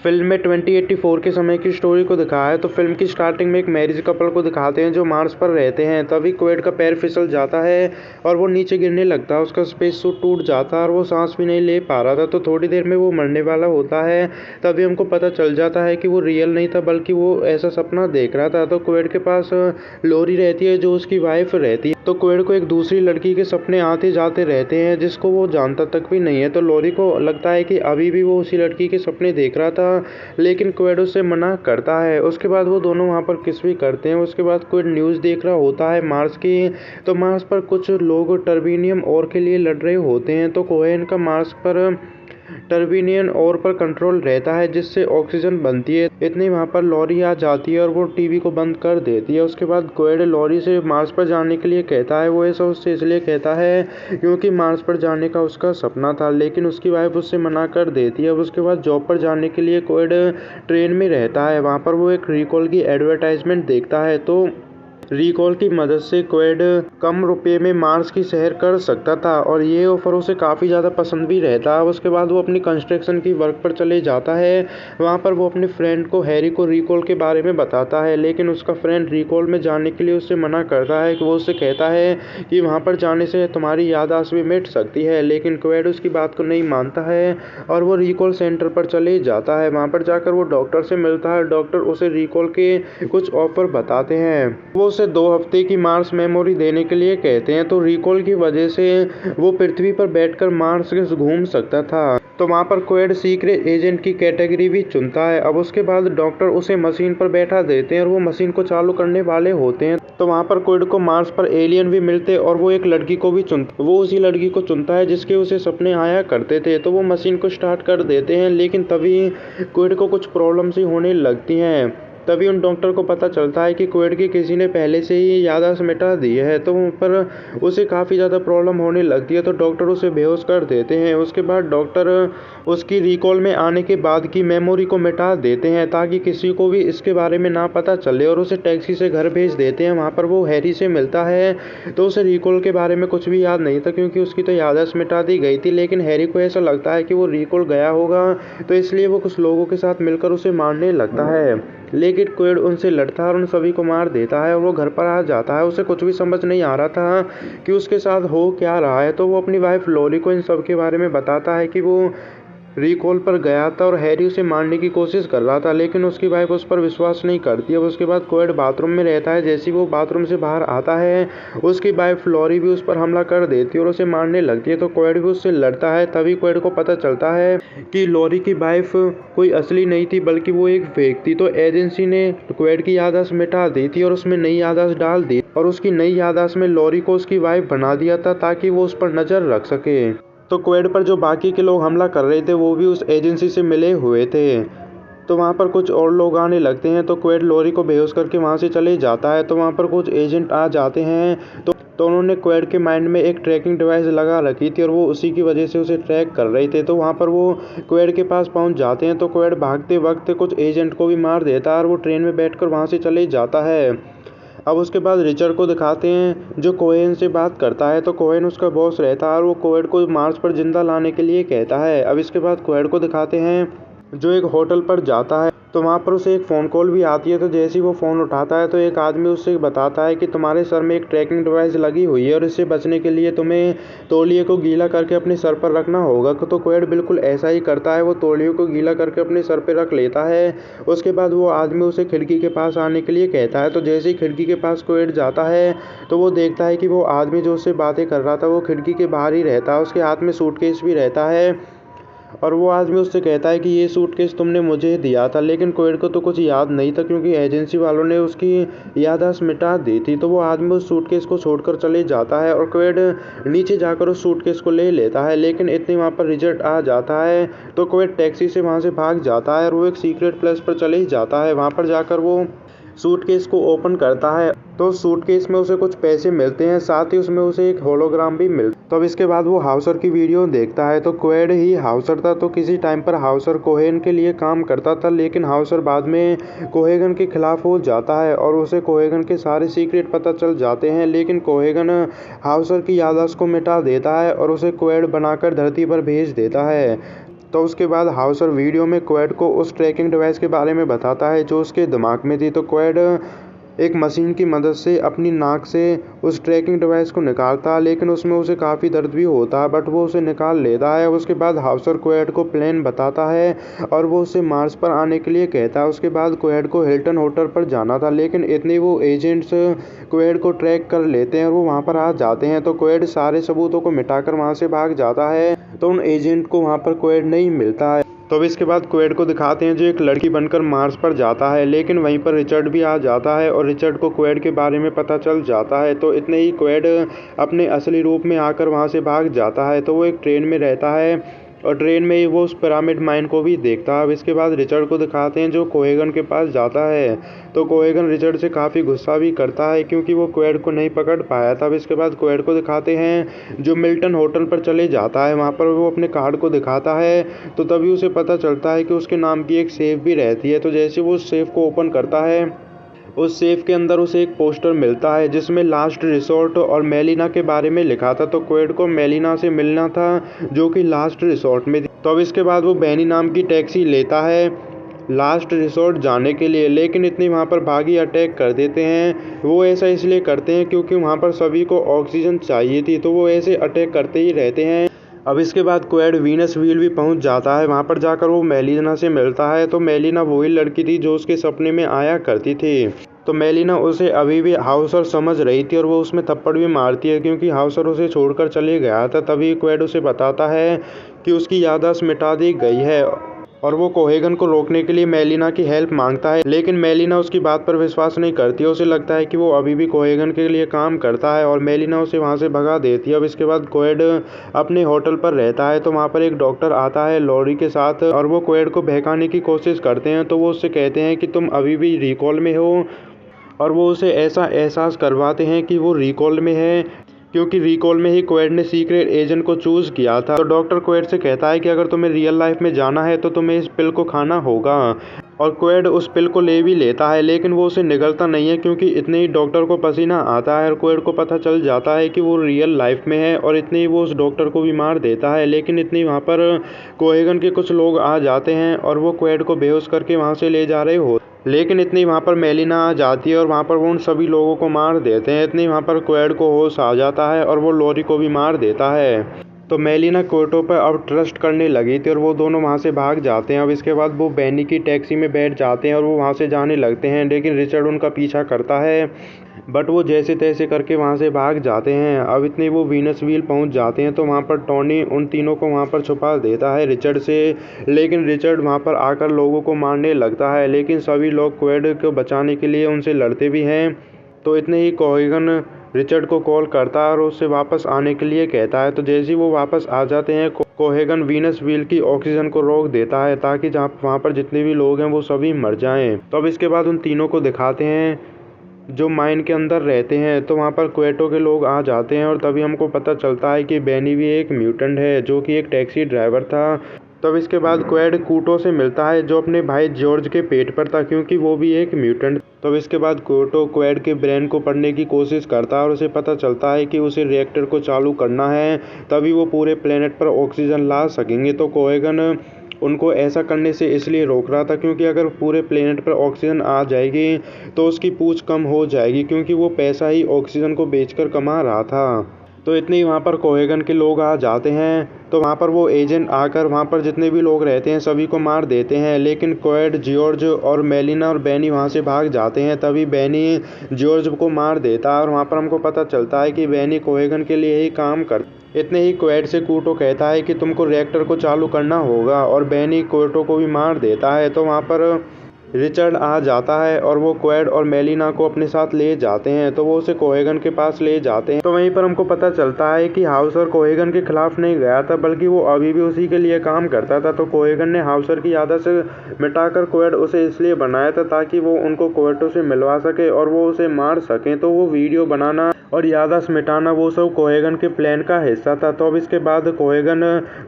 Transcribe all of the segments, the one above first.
Film में 2084 के समय की स्टोरी को दिखाया है। तो फिल्म की स्टार्टिंग में एक मैरिज कपल को दिखाते हैं जो मार्स पर रहते हैं। तभी क्वेड का पैर फिसल जाता है और वो नीचे गिरने लगता है। उसका स्पेस सूट टूट जाता है और वो सांस भी नहीं ले पा रहा था। तो थोड़ी देर में वो मरने वाला होता है। तभी हमको पता चल जाता है कि वो रियल नहीं था बल्कि वो ऐसा सपना देख रहा था। तो क्वेड के पास लोरी रहती है जो उसकी वाइफ रहती है। तो क्वेड को एक दूसरी लड़की के सपने आते जाते रहते हैं जिसको वो जानता तक भी नहीं है। तो लोरी को लगता है कि अभी भी वो उसी लड़की के सपने देख रहा था, लेकिन क्वेड उससे मना करता है। उसके बाद वो दोनों वहाँ पर किस भी करते हैं। उसके बाद क्वेड न्यूज़ देख रहा होता है मार्स की। तो मार्स पर कुछ लोग टर्बिनियम ओर के लिए लड़ रहे होते हैं। तो कोहेन का मार्स पर टर्बिनियन ओर पर कंट्रोल रहता है जिससे ऑक्सीजन बनती है। इतनी वहाँ पर लॉरी आ जाती है और वो टीवी को बंद कर देती है। उसके बाद क्वेड लॉरी से मार्स पर जाने के लिए कहता है। वो ऐसा उससे इसलिए कहता है क्योंकि मार्स पर जाने का उसका सपना था, लेकिन उसकी वाइफ उससे मना कर देती है। अब उसके बाद जॉब पर जाने के लिए क्वेड ट्रेन में रहता है। वहाँ पर वो एक रिकॉल की एडवर्टाइजमेंट देखता है। तो रिकॉल की मदद से क्वेड कम रुपए में मार्स की सैर कर सकता था और ये ऑफर उसे काफ़ी ज़्यादा पसंद भी रहता है। उसके बाद वो अपनी कंस्ट्रक्शन की वर्क पर चले जाता है। वहाँ पर वो अपने फ्रेंड को हैरी को रिकॉल के बारे में बताता है, लेकिन उसका फ्रेंड रिकॉल में जाने के लिए उससे मना करता है। कि वो उससे कहता है कि वहाँ पर जाने से तुम्हारी याददाश्त भी मिट सकती है, लेकिन क्वेड उसकी बात को नहीं मानता है और वो रिकॉल सेंटर पर चले जाता है। वहाँ पर जाकर वो डॉक्टर से मिलता है। डॉक्टर उसे रिकॉल के कुछ ऑफर बताते हैं। वो उसे 2 हफ्ते की मार्स मेमोरी देने के लिए कहते हैं। तो रिकॉल की वजह से वो पृथ्वी पर बैठकर मार्स घूम सकता था। तो वहाँ पर क्वेड सीक्रेट एजेंट की कैटेगरी भी चुनता है। अब उसके बाद डॉक्टर उसे मशीन पर बैठा देते हैं और वो मशीन को चालू करने वाले होते हैं। तो वहाँ पर क्वेड को मार्स पर एलियन भी मिलते और वो एक लड़की को भी चुनता वो उसी लड़की को चुनता है जिसके उसे सपने आया करते थे। तो वो मशीन को स्टार्ट कर देते हैं, लेकिन तभी क्वेड को कुछ प्रॉब्लम सी होने लगती हैं। तभी उन डॉक्टर को पता चलता है कि क्वेड की किसी ने पहले से ही याददाश्त मिटा दी है। तो पर उसे काफ़ी ज़्यादा प्रॉब्लम होने लगती है। तो डॉक्टर उसे बेहोश कर देते हैं। उसके बाद डॉक्टर उसकी रिकॉल में आने के बाद की मेमोरी को मिटा देते हैं ताकि किसी को भी इसके बारे में ना पता चले, और उसे टैक्सी से घर भेज देते हैं। वहाँ पर वो हैरी से मिलता है। तो उसे रिकॉल के बारे में कुछ भी याद नहीं था क्योंकि उसकी तो याददाश्त मिटा दी गई थी, लेकिन हैरी को ऐसा लगता है कि वो रिकॉल गया होगा। तो इसलिए वो कुछ लोगों के साथ मिलकर उसे मारने लगता है, लेकिन क्वेड उनसे लड़ता है और उन सभी को मार देता है और वो घर पर आ जाता है। उसे कुछ भी समझ नहीं आ रहा था कि उसके साथ हो क्या रहा है। तो वो अपनी वाइफ लॉरी को इन सब के बारे में बताता है कि वो रिकॉल पर गया था और हैरी उसे मारने की कोशिश कर रहा था, लेकिन उसकी वाइफ उस पर विश्वास नहीं करती है। उसके बाद क्वेड बाथरूम में रहता है। जैसे ही वो बाथरूम से बाहर आता है, उसकी वाइफ लॉरी भी उस पर हमला कर देती है और उसे मारने लगती है। तो क्वेड भी उससे लड़ता है। तभी क्वेड को पता चलता है कि लॉरी की वाइफ कोई असली नहीं थी बल्कि वो एक फेक थी। तो एजेंसी ने क्वेड की याददाश्त मिटा दी थी और उसमें नई याददाश्त डाल दी और उसकी नई याददाश्त में लॉरी को उसकी वाइफ बना दिया था ताकि वो उस पर नज़र रख सके। तो क्वेड पर जो बाकी के लोग हमला कर रहे थे वो भी उस एजेंसी से मिले हुए थे। तो वहाँ पर कुछ और लोग आने लगते हैं। तो क्वेड लॉरी को बेहोश करके वहाँ से चले जाता है। तो वहाँ पर कुछ एजेंट आ जाते हैं। तो उन्होंने क्वेड के माइंड में एक ट्रैकिंग डिवाइस लगा रखी थी और वो उसी की वजह से उसे ट्रैक कर रहे थे। तो वहाँ पर वो क्वेड के पास पहुँच जाते हैं। तो क्वेड भागते वक्त कुछ एजेंट को भी मार देता है और वो ट्रेन में बैठकर वहाँ से चले जाता है। अब उसके बाद रिचर्ड को दिखाते हैं जो कोहेन से बात करता है। तो कोहेन उसका बॉस रहता है और वो क्वेड को मार्स पर जिंदा लाने के लिए कहता है। अब इसके बाद क्वेड को दिखाते हैं जो एक होटल पर जाता है। तो वहाँ पर उसे एक फ़ोन कॉल भी आती है। तो जैसे ही वो फ़ोन उठाता है तो एक आदमी उससे बताता है कि तुम्हारे सर में एक ट्रैकिंग डिवाइस लगी हुई है और इससे बचने के लिए तुम्हें तौलिए को गीला करके अपने सर पर रखना होगा। तो क्वेड बिल्कुल ऐसा ही करता है। वो तौलिए को गीला करके अपने सर पर रख लेता है। उसके बाद वो आदमी उसे खिड़की के पास आने के लिए कहता है। तो जैसे ही खिड़की के पास क्वेड जाता है तो वो देखता है कि वो आदमी जो उससे बातें कर रहा था वो खिड़की के बाहर ही रहता है। उसके हाथ में सूटकेस भी रहता है और वो आदमी उससे कहता है कि ये सूटकेस तुमने मुझे दिया था, लेकिन क्वेड को तो कुछ याद नहीं था क्योंकि एजेंसी वालों ने उसकी याददाश्त मिटा दी थी। तो वो आदमी उस सूटकेस को छोड़कर चले जाता है और क्वेड नीचे जाकर उस सूटकेस को ले लेता है, लेकिन इतने वहाँ पर रिजल्ट आ जाता है। तो क्वेड टैक्सी से वहाँ से भाग जाता है और वो एक सीक्रेट प्लेस पर चले जाता है। वहाँ पर जाकर वो सूटकेस को ओपन करता है तो सूटकेस में उसे कुछ पैसे मिलते हैं, साथ ही उसमें उसे एक होलोग्राम भी मिलता है। तो अब इसके बाद वो हाउसर की वीडियो देखता है। तो क्वेड ही हाउसर था। तो किसी टाइम पर हाउसर कोहेन के लिए काम करता था, लेकिन हाउसर बाद में कोहेगन के खिलाफ हो जाता है और उसे कोहेगन के सारे सीक्रेट पता चल जाते हैं। लेकिन कोहेगन हाउसर की याददाश्त को मिटा देता है और उसे क्वेड बनाकर धरती पर भेज देता है। तो उसके बाद हाउसर वीडियो में क्वेड को उस ट्रैकिंग डिवाइस के बारे में बताता है जो उसके दिमाग में थी। तो क्वेड एक मशीन की मदद से अपनी नाक से उस ट्रैकिंग डिवाइस को निकालता है, लेकिन उसमें उसे काफ़ी दर्द भी होता है, बट वो उसे निकाल लेता है। उसके बाद हाउसर क्वेड को प्लान बताता है और वो उसे मार्स पर आने के लिए कहता है। उसके बाद क्वेड को हिल्टन होटल पर जाना था, लेकिन इतने वो एजेंट्स क्वेड को ट्रैक कर लेते हैं और वो वहाँ पर आ जाते हैं। तो क्वेड सारे सबूतों को मिटाकर वहाँ से भाग जाता है। तो उन एजेंट को वहाँ पर क्वेड नहीं मिलता है। तो अब इसके बाद क्वेड को दिखाते हैं जो एक लड़की बनकर मार्स पर जाता है, लेकिन वहीं पर रिचर्ड भी आ जाता है और रिचर्ड को क्वेड के बारे में पता चल जाता है। तो इतने ही क्वेड अपने असली रूप में आकर वहाँ से भाग जाता है। तो वो एक ट्रेन में रहता है और ट्रेन में ही वो उस पिरामिड माइन को भी देखता है। अब इसके बाद रिचर्ड को दिखाते हैं जो कोहेगन के पास जाता है। तो कोहेगन रिचर्ड से काफ़ी गुस्सा भी करता है क्योंकि वो क्वेड को नहीं पकड़ पाया था। अब इसके बाद क्वेड को दिखाते हैं जो मिल्टन होटल पर चले जाता है। वहाँ पर वो अपने कार्ड को दिखाता है, तो तभी उसे पता चलता है कि उसके नाम की एक सेफ भी रहती है। तो जैसे वो उस सेफ को ओपन करता है, उस सेफ के अंदर उसे एक पोस्टर मिलता है जिसमें लास्ट रिसोर्ट और मेलिना के बारे में लिखा था। तो क्वेड को मेलिना से मिलना था जो कि लास्ट रिसोर्ट में थी। तो अब इसके बाद वो बैनी नाम की टैक्सी लेता है लास्ट रिसोर्ट जाने के लिए, लेकिन इतनी वहाँ पर बागी अटैक कर देते हैं। वो ऐसा इसलिए करते हैं क्योंकि वहाँ पर सभी को ऑक्सीजन चाहिए थी, तो वो ऐसे अटैक करते ही रहते हैं। अब इसके बाद क्वेड वीनस व्हील भी पहुंच जाता है। वहाँ पर जाकर वो मेलिना से मिलता है। तो मेलिना वही लड़की थी जो उसके सपने में आया करती थी। तो मेलिना उसे अभी भी हाउसर समझ रही थी और वो उसमें थप्पड़ भी मारती है क्योंकि हाउसर उसे छोड़कर चले गया था। तभी क्वेड उसे बताता है कि उसकी याददाश्त मिटा दी गई है और वो कोहेगन को रोकने के लिए मेलिना की हेल्प मांगता है, लेकिन मेलिना उसकी बात पर विश्वास नहीं करती है। उसे लगता है कि वो अभी भी कोहेगन के लिए काम करता है और मेलिना उसे वहाँ से भगा देती है। अब इसके बाद क्वेड अपने होटल पर रहता है। तो वहाँ पर एक डॉक्टर आता है लॉरी के साथ और वो क्वेड को बहकाने की कोशिश करते हैं। तो वो उससे कहते हैं कि तुम अभी भी रिकॉल में हो और वो उसे ऐसा एहसास करवाते हैं कि वो रिकॉल में है क्योंकि रिकॉल में ही क्वेड ने सीक्रेट एजेंट को चूज़ किया था। तो डॉक्टर क्वेड से कहता है कि अगर तुम्हें रियल लाइफ में जाना है तो तुम्हें इस पिल को खाना होगा और क्वेड उस पिल को ले भी लेता है, लेकिन वो उसे निगलता नहीं है क्योंकि इतने ही डॉक्टर को पसीना आता है और क्वेड को पता चल जाता है कि वो रियल लाइफ में है और इतने ही वो उस डॉक्टर को भी मार देता है। लेकिन इतनी वहाँ पर कोहेगन के कुछ लोग आ जाते हैं और वो क्वेड को बेहोश करके वहाँ से ले जा रहे हो, लेकिन इतनी वहाँ पर मेलिना आ जाती है और वहाँ पर वो उन सभी लोगों को मार देते हैं। इतनी वहाँ पर क्वेड को होश आ जाता है और वो लॉरी को भी मार देता है। तो मेलिना क्वेटो पर अब ट्रस्ट करने लगी थी और वो दोनों वहाँ से भाग जाते हैं। अब इसके बाद वो बैनी की टैक्सी में बैठ जाते हैं और वो वहाँ से जाने लगते हैं, लेकिन रिचर्ड उनका पीछा करता है, बट वो जैसे तैसे करके वहाँ से भाग जाते हैं। अब इतने वो वीनस व्हील पहुँच जाते हैं। तो वहाँ पर टॉनी उन तीनों को वहाँ पर छुपा देता है रिचर्ड से, लेकिन रिचर्ड वहाँ पर आकर लोगों को मारने लगता है, लेकिन सभी लोग क्वेड को बचाने के लिए उनसे लड़ते भी हैं। तो इतने ही कोहेगन रिचर्ड को कॉल करता है और उससे वापस आने के लिए कहता है। तो जैसे ही वो वापस आ जाते हैं, कोहेगन वीनस व्हील की ऑक्सीजन को रोक देता है ताकि जहाँ वहाँ पर जितने भी लोग हैं वो सभी मर जाएं। तो अब इसके बाद उन तीनों को दिखाते हैं जो माइन के अंदर रहते हैं। तो वहाँ पर क्वेटो के लोग आ जाते हैं और तभी हमको पता चलता है कि बैनी भी एक म्यूटेंट है जो कि एक टैक्सी ड्राइवर था। तब इसके बाद क्वेड कूटो से मिलता है जो अपने भाई जॉर्ज के पेट पर था क्योंकि वो भी एक म्यूटेंट। तब इसके बाद कूटो क्वेड के ब्रेन को पढ़ने की कोशिश करता है और उसे पता चलता है कि उसे रिएक्टर को चालू करना है, तभी वो पूरे प्लेनेट पर ऑक्सीजन ला सकेंगे। तो कोहेगन उनको ऐसा करने से इसलिए रोक रहा था क्योंकि अगर पूरे प्लेनेट पर ऑक्सीजन आ जाएगी तो उसकी पूछ कम हो जाएगी क्योंकि वो पैसा ही ऑक्सीजन को बेचकर कमा रहा था। तो इतने ही वहाँ पर कोहेगन के लोग आ जाते हैं। तो वहाँ पर वो एजेंट आकर वहाँ पर जितने भी लोग रहते हैं सभी को मार देते हैं, लेकिन क्वेड, जॉर्ज और मेलिना और बैनी वहाँ से भाग जाते हैं। तभी बैनी जॉर्ज को मार देता है और वहाँ पर हमको पता चलता है कि बैनी कोहेगन के लिए ही काम कर। इतने ही क्वेड से कूटो कहता है कि तुमको रिएक्टर को चालू करना होगा और बैनी क्वेटो को भी मार देता है। तो वहाँ पर रिचर्ड आ जाता है और वो क्वेड और मेलिना को अपने साथ ले जाते हैं। तो वो उसे कोहेगन के पास ले जाते हैं। तो वहीं पर हमको पता चलता है कि हाउसर कोहेगन के खिलाफ नहीं गया था बल्कि वो अभी भी उसी के लिए काम करता था। तो कोहेगन ने हाउसर की आदत मिटाकर क्वेड उसे इसलिए बनाया था ताकि वो उनको क्वेटो से मिलवा सके और वो उसे मार सके। तो वो वीडियो बनाना और याददाश्त मिटाना वो सब कोहेगन के प्लान का हिस्सा था। तो अब इसके बाद कोहेगन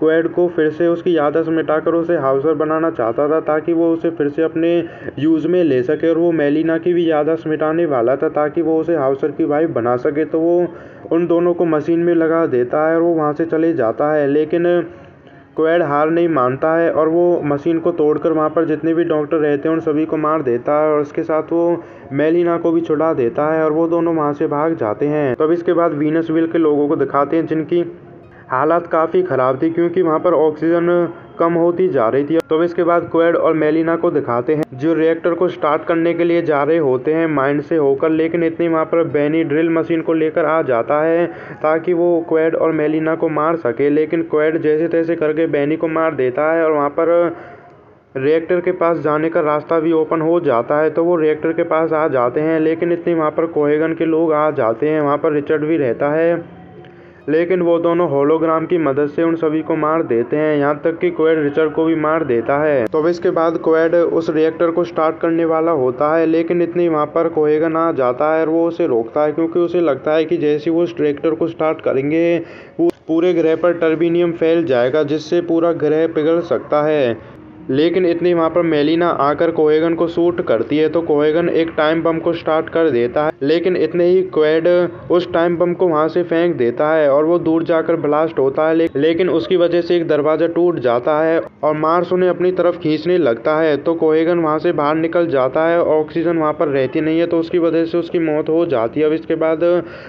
क्वेड को फिर से उसकी याददाश्त मिटाकर उसे हाउसर बनाना चाहता था ताकि वो उसे फिर से अपने यूज़ में ले सके और वो मेलिना की भी याददाश्त मिटाने वाला था ताकि वो उसे हाउसर की वाइफ बना सके। तो वो उन दोनों को मशीन में लगा देता है और वो वहाँ से चले जाता है, लेकिन क्वेड हार नहीं मानता है और वो मशीन को तोड़कर वहाँ पर जितने भी डॉक्टर रहते हैं उन सभी को मार देता है और उसके साथ वो मेलिना को भी छुड़ा देता है और वो दोनों वहाँ से भाग जाते हैं। तब इसके बाद वीनसविल के लोगों को दिखाते हैं जिनकी हालात काफ़ी ख़राब थी क्योंकि वहाँ पर ऑक्सीजन कम होती जा रही थी। तो इसके बाद क्वेड और मेलिना को दिखाते हैं जो रिएक्टर को स्टार्ट करने के लिए जा रहे होते हैं माइंड से होकर, लेकिन इतनी वहाँ पर बेनी ड्रिल मशीन को लेकर आ जाता है ताकि वो क्वेड और मेलिना को मार सके। लेकिन क्वेड जैसे तैसे करके बेनी को मार देता है और वहाँ पर रिएक्टर के पास जाने का रास्ता भी ओपन हो जाता है। तो वो रिएक्टर के पास आ जाते हैं, लेकिन इतनी वहाँ पर कोहेगन के लोग आ जाते हैं। वहाँ पर रिचर्ड भी रहता है, लेकिन वो दोनों होलोग्राम की मदद से उन सभी को मार देते हैं, यहाँ तक कि क्वेड रिचर्ड को भी मार देता है। तो इसके बाद क्वेड उस रिएक्टर को स्टार्ट करने वाला होता है, लेकिन इतनी वहाँ पर कोहेगन आ जाता है और वो उसे रोकता है क्योंकि उसे लगता है कि जैसे वो उस रिएक्टर को स्टार्ट करेंगे पूरे ग्रह पर टर्बिनियम फैल जाएगा जिससे पूरा ग्रह पिघल सकता है। लेकिन इतनी वहाँ पर मेलिना आकर कोहेगन को शूट करती है तो कोहेगन एक टाइम बम को स्टार्ट कर देता है, लेकिन इतने ही क्वेड उस टाइम बम को वहाँ से फेंक देता है और वो दूर जाकर ब्लास्ट होता है। लेकिन उसकी वजह से एक दरवाज़ा टूट जाता है और मार्स उन्हें अपनी तरफ खींचने लगता है। तो कोहेगन वहाँ से बाहर निकल जाता है, ऑक्सीजन वहाँ पर रहती नहीं है तो उसकी वजह से उसकी मौत हो जाती है। अब इसके बाद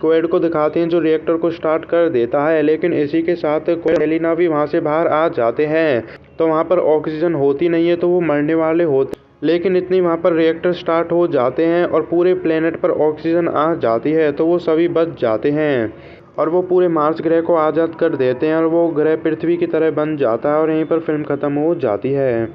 क्वेड को दिखाते हैं जो रिएक्टर को स्टार्ट कर देता है, लेकिन इसी के साथ मेलिना भी वहाँ से बाहर आ जाते हैं। तो वहाँ पर ऑक्सीजन होती नहीं है तो वो मरने वाले होते, लेकिन इतनी वहाँ पर रिएक्टर स्टार्ट हो जाते हैं और पूरे प्लेनेट पर ऑक्सीजन आ जाती है तो वो सभी बच जाते हैं और वो पूरे मार्स ग्रह को आज़ाद कर देते हैं और वो ग्रह पृथ्वी की तरह बन जाता है और यहीं पर फिल्म ख़त्म हो जाती है।